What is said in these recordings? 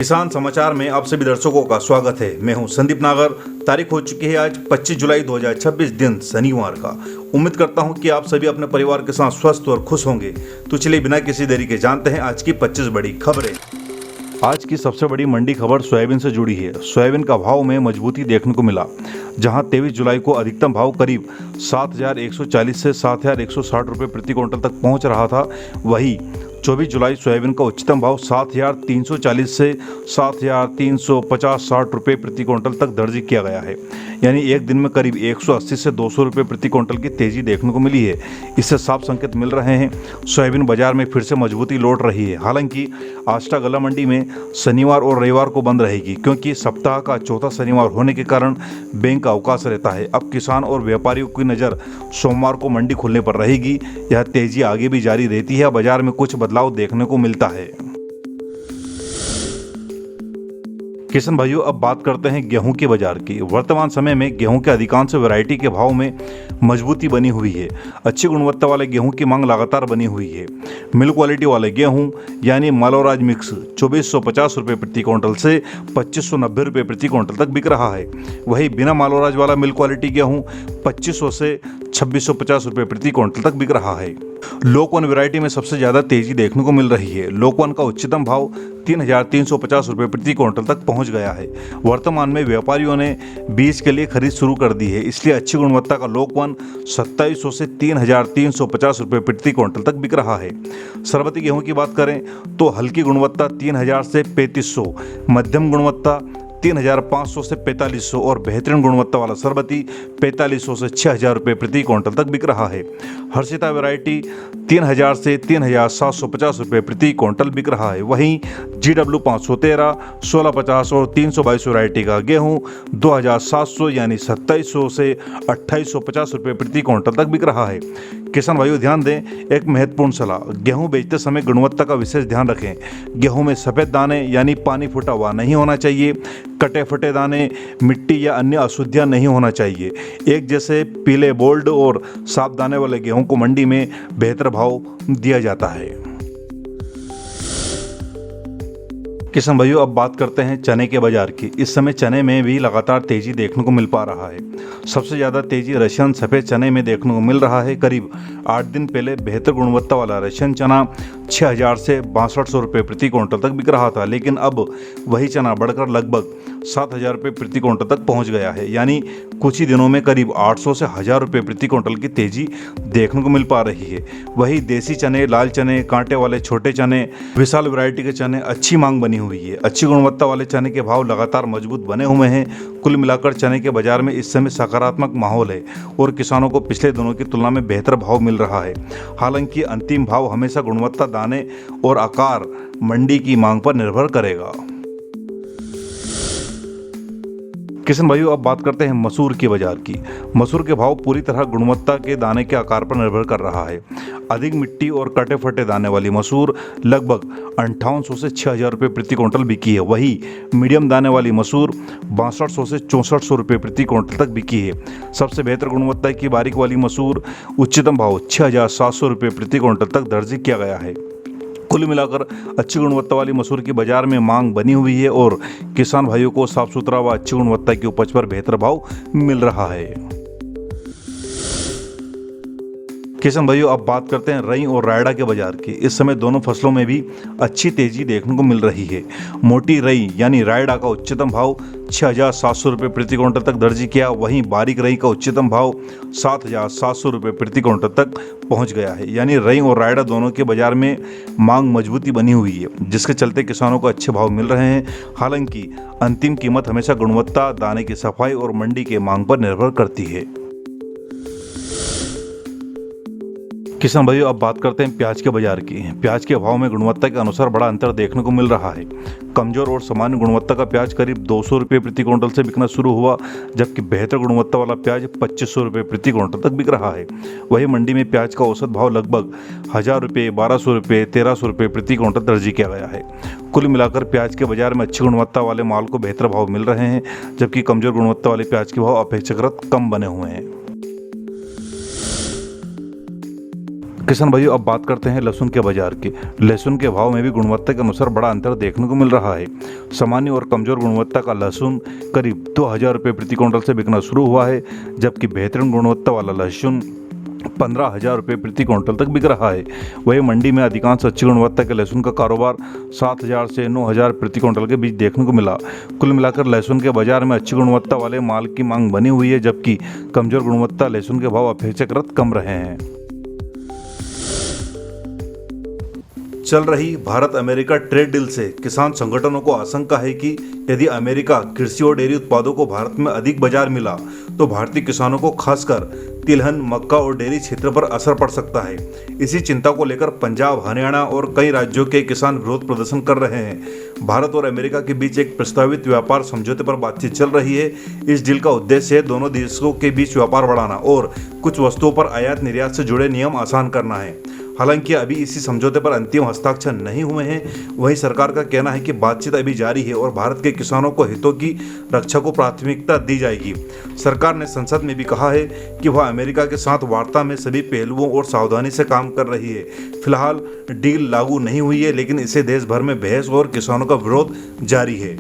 किसान समाचार में आप सभी दर्शकों का स्वागत है। मैं हूं संदीप नागर। तारीख हो चुकी है आज 25 जुलाई 2026, दिन शनिवार का। उम्मीद करता हूं कि आप सभी अपने परिवार के साथ स्वस्थ और खुश होंगे। तो चलिए बिना किसी देरी के जानते हैं आज की 25 बड़ी खबरें। आज की सबसे बड़ी मंडी खबर सोयाबीन से जुड़ी है। सोयाबीन का भाव में मजबूती देखने को मिला, जहां 23 जुलाई को अधिकतम भाव करीब 7,140 से 7,160 रुपये प्रति क्विंटल तक पहुंच रहा था। वहीं 24 जुलाई सोयाबीन का उच्चतम भाव 7,340 से 7,350-60 रुपये प्रति क्विंटल तक दर्ज किया गया है। यानी एक दिन में करीब 180 से 200 रुपये प्रति क्विंटल की तेजी देखने को मिली है। इससे साफ संकेत मिल रहे हैं सोयाबीन बाजार में फिर से मजबूती लौट रही है। हालांकि आष्टा गला मंडी में शनिवार और रविवार को बंद रहेगी, क्योंकि सप्ताह का चौथा शनिवार होने के कारण बैंक का अवकाश रहता है। अब किसान और व्यापारियों की नज़र सोमवार को मंडी खुलने पर रहेगी। यह तेजी आगे भी जारी रहती है। बाजार में कुछ बदलाव देखने को मिलता है। किसान भाइयों, अब बात करते हैं गेहूं के बाजार की। वर्तमान समय में गेहूं के अधिकांश वैरायटी के भाव में मजबूती बनी हुई है। अच्छी गुणवत्ता वाले गेहूं की मांग लगातार बनी हुई है। मिल क्वालिटी वाले गेहूं यानी मालोराज मिक्स 2,450 रुपये प्रति क्विंटल से 2,590 रुपये प्रति क्विंटल तक बिक रहा है। वहीं बिना मालोराज वाला मिल क्वालिटी गेहूं 2,500 से 2,650 रुपये प्रति क्विंटल तक बिक रहा है। लोकवन वैरायटी में सबसे ज़्यादा तेजी देखने को मिल रही है। लोकवन का उच्चतम भाव 3,350 रुपये प्रति क्विंटल तक पहुंच गया है। वर्तमान में व्यापारियों ने बीज के लिए खरीद शुरू कर दी है, इसलिए अच्छी गुणवत्ता का लोकवन 2,700 से 3,350 रुपये प्रति क्विंटल तक बिक रहा है। सरबती गेहूं की बात करें तो हल्की गुणवत्ता 3,000 से 3,500, मध्यम गुणवत्ता 3,500 से 4,500 और बेहतरीन गुणवत्ता वाला सरबती 4,500 से 6,000 रुपये प्रति क्विंटल तक बिक रहा है। हर्षिता वैरायटी 3,000 से 3,750 रुपये प्रति क्विंटल बिक रहा है। वहीं GW 513, 1650 और 322 वैरायटी का गेहूं 2,700 यानी 2,700 से 2,850 रुपये प्रति क्विंटल तक बिक रहा है। किसान भाइयों, ध्यान दें, एक महत्वपूर्ण सलाह, गेहूं बेचते समय गुणवत्ता का विशेष ध्यान रखें। गेहूं में सफ़ेद दाने यानी पानी फूटा हुआ नहीं होना चाहिए। कटे फटे दाने, मिट्टी या अन्य अशुद्धियां नहीं होना चाहिए। एक जैसे पीले, बोल्ड और साफ दाने वाले गेहूं को मंडी में बेहतर भाव दिया जाता है। किसान भाइयों, अब बात करते हैं चने के बाजार की। इस समय चने में भी लगातार तेजी देखने को मिल पा रहा है। सबसे ज़्यादा तेजी रशियन सफ़ेद चने में देखने को मिल रहा है। करीब 8 दिन पहले बेहतर गुणवत्ता वाला रशियन चना 6,000 से 6,250 रुपये प्रति क्विंटल तक बिक रहा था, लेकिन अब वही चना बढ़कर लगभग 7,000 रुपये प्रति क्विंटल तक पहुंच गया है। यानी कुछ ही दिनों में करीब 800 से 1,000 रुपये प्रति क्विंटल की तेजी देखने को मिल पा रही है। वही देसी चने, लाल चने, कांटे वाले छोटे चने, विशाल वैरायटी के चने अच्छी मांग बनी हुई है। अच्छी गुणवत्ता वाले चने के भाव लगातार मजबूत बने हुए हैं। कुल मिलाकर चने के बाजार में इस समय सकारात्मक माहौल है और किसानों को पिछले दिनों की तुलना में बेहतर भाव मिल रहा है। हालांकि अंतिम भाव हमेशा गुणवत्ता, दाने और आकार मंडी की मांग पर निर्भर करेगा। किसान भाइयों, अब बात करते हैं मसूर के बाजार की। मसूर के भाव पूरी तरह गुणवत्ता के दाने के आकार पर निर्भर कर रहा है। अधिक मिट्टी और कटे फटे दाने वाली मसूर लगभग 5,800 से 6,000 रुपये प्रति क्विंटल बिकी है। वही मीडियम दाने वाली मसूर 6,200 से 6,400 रुपये प्रति क्विंटल तक बिकी है। सबसे बेहतर गुणवत्ता की बारीक वाली मसूर उच्चतम भाव 6,700 रुपये प्रति क्विंटल तक दर्ज किया गया है। कुल मिलाकर अच्छी गुणवत्ता वाली मसूर की बाजार में मांग बनी हुई है और किसान भाइयों को साफ सुथरा व अच्छी गुणवत्ता की उपज पर बेहतर भाव मिल रहा है। किसान भाइयों, अब बात करते हैं रई और रायडा के बाजार की। इस समय दोनों फसलों में भी अच्छी तेजी देखने को मिल रही है। मोटी रई यानी रायडा का उच्चतम भाव 6,700 रुपये प्रति क्विंटल तक दर्ज किया। वहीं बारीक रई का उच्चतम भाव 7,700 रुपये प्रति क्विंटल तक पहुंच गया है। यानी रई और रायडा दोनों के बाजार में मांग मजबूती बनी हुई है, जिसके चलते किसानों को अच्छे भाव मिल रहे हैं। हालांकि अंतिम कीमत हमेशा गुणवत्ता, दाने की सफाई और मंडी के मांग पर निर्भर करती है। किसान भाइयों, अब बात करते हैं प्याज के बाजार की। प्याज के भाव में गुणवत्ता के अनुसार बड़ा अंतर देखने को मिल रहा है। कमजोर और सामान्य गुणवत्ता का प्याज करीब 200 रुपये प्रति क्विंटल से बिकना शुरू हुआ, जबकि बेहतर गुणवत्ता वाला प्याज 2,500 रुपये प्रति क्विंटल तक बिक रहा है। वहीं मंडी में प्याज का औसत भाव लगभग 1,000 रुपये, 1,200 रुपये, 1,300 रुपये प्रति क्विंटल दर्ज किया गया है। कुल मिलाकर प्याज के बाजार में अच्छी गुणवत्ता वाले माल को बेहतर भाव मिल रहे हैं, जबकि कमजोर गुणवत्ता वाले प्याज के भाव अपेक्षाकृत कम बने हुए हैं। किसान भाइयों, अब बात करते हैं लहसुन के बाजार की। लहसुन के भाव में भी गुणवत्ता के अनुसार बड़ा अंतर देखने को मिल रहा है। सामान्य और कमजोर गुणवत्ता का लहसुन करीब 2000 रुपये प्रति क्विंटल से बिकना शुरू हुआ है, जबकि बेहतरीन गुणवत्ता वाला लहसुन 15,000 रुपये प्रति क्विंटल तक बिक रहा है। वहीं मंडी में अधिकांश अच्छी गुणवत्ता के लहसुन का कारोबार 7,000 से 9,000 प्रति क्विंटल के बीच देखने को मिला। कुल मिलाकर लहसुन के बाजार में अच्छी गुणवत्ता वाले माल की मांग बनी हुई है, जबकि कमजोर गुणवत्ता लहसुन के भाव अपेक्षाकृत कम रहे हैं। चल रही भारत अमेरिका ट्रेड डील से किसान संगठनों को आशंका है कि यदि अमेरिका कृषि और डेयरी उत्पादों को भारत में अधिक बाजार मिला तो भारतीय किसानों को खासकर तिलहन, मक्का और डेयरी क्षेत्र पर असर पड़ सकता है। इसी चिंता को लेकर पंजाब, हरियाणा और कई राज्यों के किसान विरोध प्रदर्शन कर रहे हैं। भारत और अमेरिका के बीच एक प्रस्तावित व्यापार समझौते पर बातचीत चल रही है। इस डील का उद्देश्य है दोनों देशों के बीच व्यापार बढ़ाना और कुछ वस्तुओं पर आयात निर्यात से जुड़े नियम आसान करना है। हालांकि अभी इसी समझौते पर अंतिम हस्ताक्षर नहीं हुए हैं। वहीं सरकार का कहना है कि बातचीत अभी जारी है और भारत के किसानों को हितों की रक्षा को प्राथमिकता दी जाएगी। सरकार ने संसद में भी कहा है कि वह अमेरिका के साथ वार्ता में सभी पहलुओं और सावधानी से काम कर रही है। फिलहाल डील लागू नहीं हुई है, लेकिन इससे देश भर में बहस और किसानों का विरोध जारी है।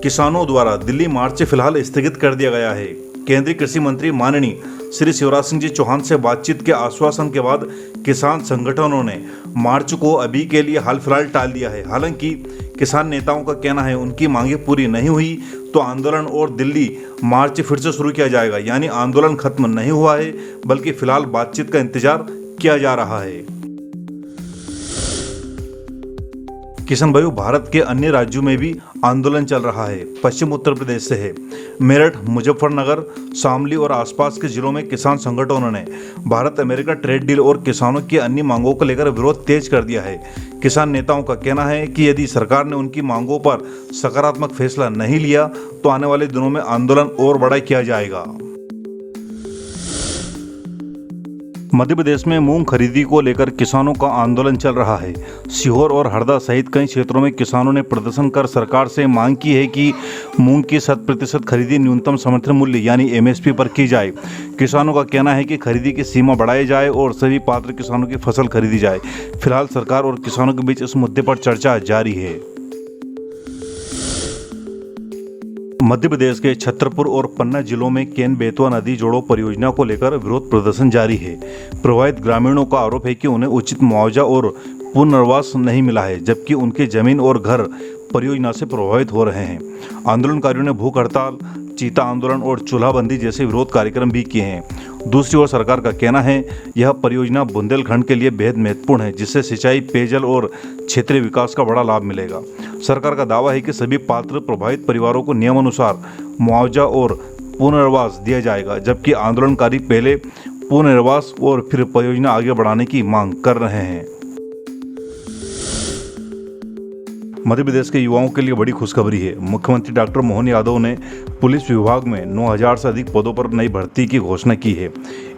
किसानों द्वारा दिल्ली मार्च फिलहाल स्थगित कर दिया गया है। केंद्रीय कृषि मंत्री माननीय श्री शिवराज सिंह जी चौहान से बातचीत के आश्वासन के बाद किसान संगठनों ने मार्च को अभी के लिए हाल फिलहाल टाल दिया है। हालांकि किसान नेताओं का कहना है उनकी मांगें पूरी नहीं हुई तो आंदोलन और दिल्ली मार्च फिर से शुरू किया जाएगा। यानी आंदोलन खत्म नहीं हुआ है, बल्कि फिलहाल बातचीत का इंतजार किया जा रहा है। किसान भाइयों, भारत के अन्य राज्यों में भी आंदोलन चल रहा है। पश्चिम उत्तर प्रदेश से है। मेरठ, मुजफ्फरनगर, शामली और आसपास के जिलों में किसान संगठनों ने भारत अमेरिका ट्रेड डील और किसानों की अन्य मांगों को लेकर विरोध तेज कर दिया है। किसान नेताओं का कहना है कि यदि सरकार ने उनकी मांगों पर सकारात्मक फैसला नहीं लिया तो आने वाले दिनों में आंदोलन और बड़ा किया जाएगा। मध्य प्रदेश में मूंग खरीदी को लेकर किसानों का आंदोलन चल रहा है। सीहोर और हरदा सहित कई क्षेत्रों में किसानों ने प्रदर्शन कर सरकार से मांग की है कि मूंग की 100% खरीदी न्यूनतम समर्थन मूल्य यानी MSP पर की जाए। किसानों का कहना है कि खरीदी की सीमा बढ़ाई जाए और सभी पात्र किसानों की फसल खरीदी जाए। फिलहाल सरकार और किसानों के बीच इस मुद्दे पर चर्चा जारी है। मध्य प्रदेश के छतरपुर और पन्ना जिलों में केन बेतवा नदी जोड़ो परियोजना को लेकर विरोध प्रदर्शन जारी है। प्रभावित ग्रामीणों का आरोप है कि उन्हें उचित मुआवजा और पुनर्वास नहीं मिला है, जबकि उनके जमीन और घर परियोजना से प्रभावित हो रहे हैं। आंदोलनकारियों ने भूख हड़ताल, चीता आंदोलन और चूल्हाबंदी जैसे विरोध कार्यक्रम भी किए हैं। दूसरी ओर सरकार का कहना है यह परियोजना बुंदेलखंड के लिए बेहद महत्वपूर्ण है, जिससे सिंचाई, पेयजल और क्षेत्रीय विकास का बड़ा लाभ मिलेगा। सरकार का दावा है कि सभी पात्र प्रभावित परिवारों को नियमानुसार मुआवजा और पुनर्वास दिया जाएगा, जबकि आंदोलनकारी पहले पुनर्वास और फिर परियोजना आगे बढ़ाने की मांग कर रहे हैं। मध्य प्रदेश के युवाओं के लिए बड़ी खुशखबरी है। मुख्यमंत्री डॉक्टर मोहन यादव ने पुलिस विभाग में 9,000 से अधिक पदों पर नई भर्ती की घोषणा की है।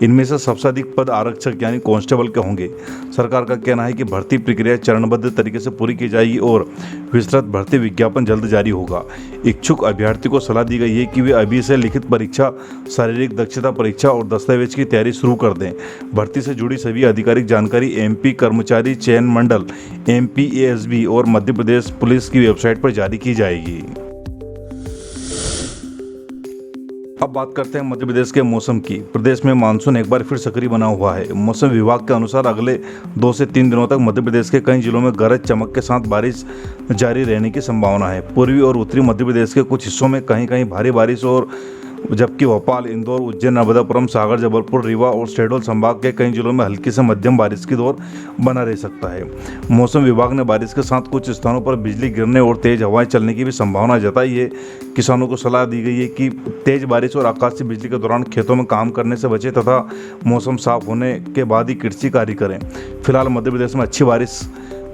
इनमें से सबसे अधिक पद आरक्षक यानी कांस्टेबल के होंगे। सरकार का कहना है कि भर्ती प्रक्रिया चरणबद्ध तरीके से पूरी की जाएगी और विस्तृत भर्ती विज्ञापन जल्द जारी होगा। इच्छुक अभ्यर्थी को सलाह दी गई है कि वे अभी से लिखित परीक्षा, शारीरिक दक्षता परीक्षा और दस्तावेज की तैयारी शुरू कर दें। भर्ती से जुड़ी सभी आधिकारिक जानकारी MP कर्मचारी चयन मंडल MPASB और मध्य प्रदेश पुलिस की वेबसाइट पर जारी की जाएगी। अब बात करते हैं मध्य प्रदेश के मौसम की। प्रदेश में मानसून एक बार फिर सक्रिय बना हुआ है। मौसम विभाग के अनुसार अगले 2 से 3 दिनों तक मध्य प्रदेश के कई जिलों में गरज चमक के साथ बारिश जारी रहने की संभावना है। पूर्वी और उत्तरी मध्य प्रदेश के कुछ हिस्सों में कहीं कहीं भारी बारिश और जबकि भोपाल, इंदौर, उज्जैन, नर्मदापुरम, सागर, जबलपुर, रीवा और शहडोल संभाग के कई जिलों में हल्की से मध्यम बारिश की दौर बना रह सकता है। मौसम विभाग ने बारिश के साथ कुछ स्थानों पर बिजली गिरने और तेज हवाएं चलने की भी संभावना जताई है। किसानों को सलाह दी गई है कि तेज बारिश और आकाशीय बिजली के दौरान खेतों में काम करने से बचें तथा मौसम साफ होने के बाद ही कृषि कार्य करें। फिलहाल मध्य प्रदेश में अच्छी बारिश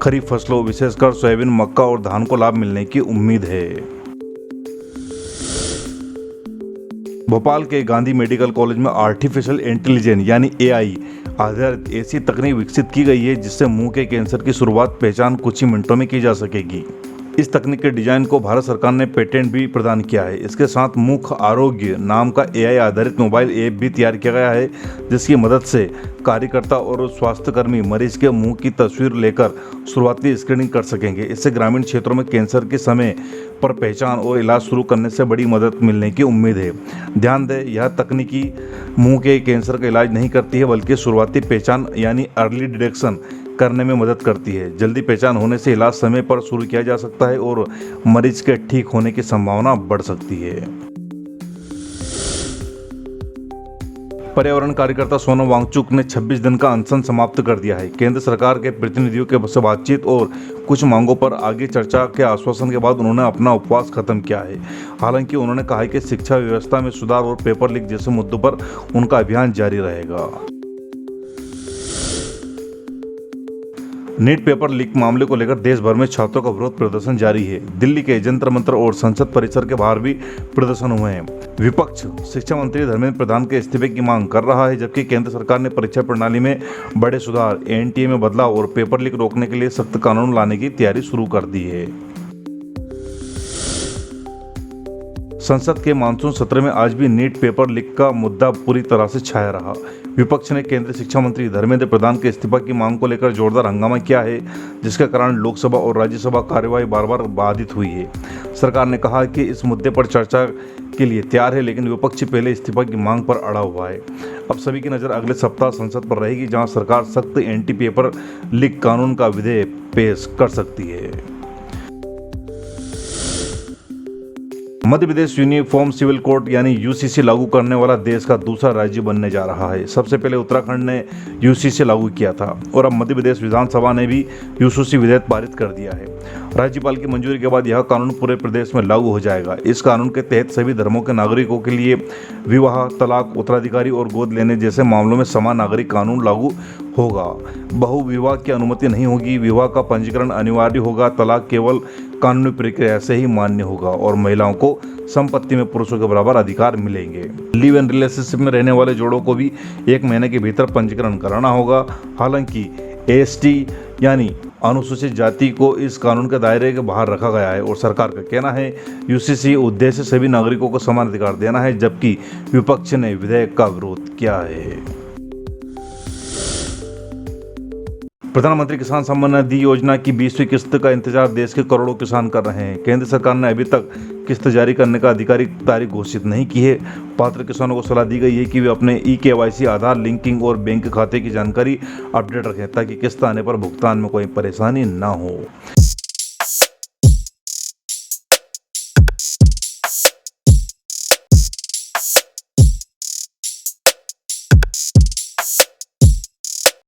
खरीफ फसलों विशेषकर सोयाबीन, मक्का और धान को लाभ मिलने की उम्मीद है। भोपाल के गांधी मेडिकल कॉलेज में आर्टिफिशियल इंटेलिजेंस यानी AI आधारित ऐसी तकनीक विकसित की गई है जिससे मुंह के कैंसर की शुरुआत पहचान कुछ ही मिनटों में की जा सकेगी। इस तकनीक के डिजाइन को भारत सरकार ने पेटेंट भी प्रदान किया है। इसके साथ मुख आरोग्य नाम का AI आधारित मोबाइल ऐप भी तैयार किया गया है, जिसकी मदद से कार्यकर्ता और स्वास्थ्यकर्मी मरीज के मुंह की तस्वीर लेकर शुरुआती स्क्रीनिंग कर सकेंगे। इससे ग्रामीण क्षेत्रों में कैंसर के समय पर पहचान और इलाज शुरू करने से बड़ी मदद मिलने की उम्मीद है। ध्यान दें, यह तकनीकी मुंह के कैंसर का इलाज नहीं करती है, बल्कि शुरुआती पहचान यानी अर्ली डिटेक्शन करने में मदद करती है। जल्दी पहचान होने से इलाज समय पर शुरू किया जा सकता है और मरीज के ठीक होने की संभावना बढ़ सकती है। पर्यावरण कार्यकर्ता सोनम वांगचुक ने 26 दिन का अनशन समाप्त कर दिया है। केंद्र सरकार के प्रतिनिधियों के से बातचीत और कुछ मांगों पर आगे चर्चा के आश्वासन के बाद उन्होंने अपना उपवास खत्म किया है। हालांकि उन्होंने कहा है कि शिक्षा व्यवस्था में सुधार और पेपर लीक जैसे मुद्दों पर उनका अभियान जारी रहेगा। नीट पेपर लीक मामले को लेकर देश भर में छात्रों का विरोध प्रदर्शन जारी है। दिल्ली के जंतर मंतर और संसद परिसर के बाहर भी प्रदर्शन हुए हैं। विपक्ष शिक्षा मंत्री धर्मेंद्र प्रधान के इस्तीफे की मांग कर रहा है, जबकि केंद्र सरकार ने परीक्षा प्रणाली में बड़े सुधार, NTA में बदलाव और पेपर लीक रोकने के लिए सख्त कानून लाने की तैयारी शुरू कर दी है। संसद के मानसून सत्र में आज भी नीट पेपर लीक का मुद्दा पूरी तरह से छाया रहा। विपक्ष ने केंद्रीय शिक्षा मंत्री धर्मेंद्र प्रधान के इस्तीफा की मांग को लेकर जोरदार हंगामा किया है, जिसके कारण लोकसभा और राज्यसभा कार्यवाही बार बार बाधित हुई है। सरकार ने कहा कि इस मुद्दे पर चर्चा के लिए तैयार है, लेकिन विपक्ष पहले इस्तीफा की मांग पर अड़ा हुआ है। अब सभी की नज़र अगले सप्ताह संसद पर रहेगी, जहां सरकार सख्त एंटी पेपर लीक कानून का विधेयक पेश कर सकती है। Madhya Pradesh uniform civil code यानी UCC लागू करने वाला देश का दूसरा राज्य बनने जा रहा है। सबसे पहले उत्तराखंड ने UCC लागू किया था और अब मध्य प्रदेश विधानसभा ने भी UCC विधेयक पारित कर दिया है। राज्यपाल की मंजूरी के बाद यह कानून पूरे प्रदेश में लागू हो जाएगा। इस कानून के तहत सभी धर्मों के नागरिकों के लिए विवाह, तलाक, उत्तराधिकारी और गोद लेने जैसे मामलों में समान नागरिक कानून लागू होगा। बहु विवाह की अनुमति नहीं होगी, विवाह का पंजीकरण अनिवार्य होगा, तलाक केवल कानूनी प्रक्रिया से ही मान्य होगा और महिलाओं को संपत्ति में पुरुषों के बराबर अधिकार मिलेंगे। लिव इन रिलेशनशिप में रहने वाले जोड़ों को भी 1 महीने के भीतर पंजीकरण कराना होगा। हालांकि AST यानी अनुसूचित जाति को इस कानून के दायरे के बाहर रखा गया है और सरकार का कहना है UCC उद्देश्य सभी नागरिकों को समान अधिकार देना है, जबकि विपक्ष ने विधेयक का विरोध किया है। प्रधानमंत्री किसान सम्मान निधि योजना की 20वीं किस्त का इंतजार देश के करोड़ों किसान कर रहे हैं। केंद्र सरकार ने अभी तक किस्त जारी करने का आधिकारिक तारीख घोषित नहीं की है। पात्र किसानों को सलाह दी गई है कि वे अपने eKYC, आधार लिंकिंग और बैंक खाते की जानकारी अपडेट रखें, ताकि किस्त आने पर भुगतान में कोई परेशानी ना हो।